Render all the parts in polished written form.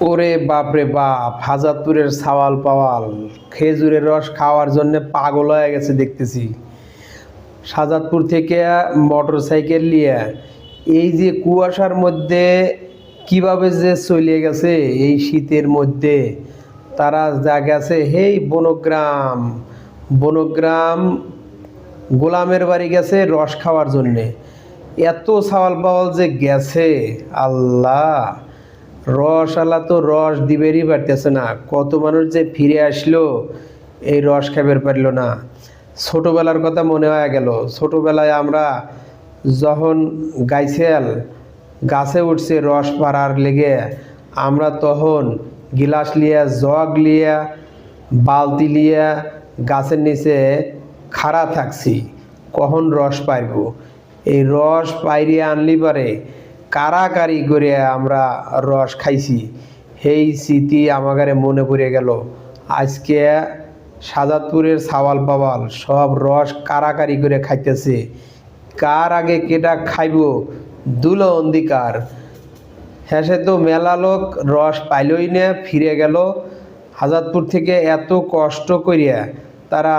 ওরে বাপরে বাপ, হাজারপুরের সাওয়াল পাওয়াল খেজুরের রস খাওয়ার জন্য পাগল হয়ে গেছে দেখতেছি। শাহজাদপুর থেকে মোটর সাইকেল নিয়ে এই যে কুয়াশার মধ্যে কিভাবে যে চলে গেছে এই শীতের মধ্যে, তারা যা গেছে হেই বনগ্রাম। বনগ্রাম গোলামের বাড়ি গেছে রস খাওয়ার জন্যে। এত সাওয়াল পাওয়াল যে গেছে, আল্লাহ! রসওয়ালা তো রস দিবেরই পারতেছে না। কত মানুষ যে ফিরে আসলো এই রস খাবার পারল না। ছোটবেলার কথা মনে হয়ে গেল। ছোটবেলায় আমরা যখন গাইছেল গাছে উঠছে রস পাড়ার লেগে, আমরা তখন গিলাস লিয়া, জগ লিয়া, বালতি লিয়া গাছের নিচে খাড়া থাকছি কখন রস পাইব। এই রস পাইরিয়ে আনলি পারে কারাকারি করে আমরা রস খাইছি। সেই স্মৃতি আমাগারে মনে পড়ে গেল। আজকে শাহজাদপুরের সাওয়াল পাওয়াল সব রস কারাকারি করে খাইতেছে। কার আগে কেটা খাইব দুলো অন্ধিকার। শেষে তো মেলা লোক রস পাইলই না, ফিরে গেল। হাজারপুর থেকে এত কষ্ট করিয়া তারা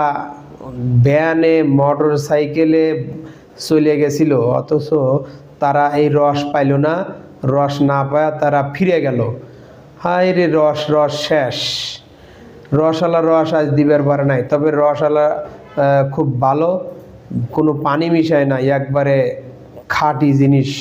ভ্যানে মোটর সাইকেলে চলে গেছিল, অথচ তারা এই রস পাইল না। রস না পায় তারা ফিরে গেল। হায় রে, রস রস শেষ। রসওয়ালা রস আজ দিবার পারে নাই। তবে রসওয়ালা খুব ভালো, কোনো পানি মিশায় না, একবারে খাঁটি জিনিস।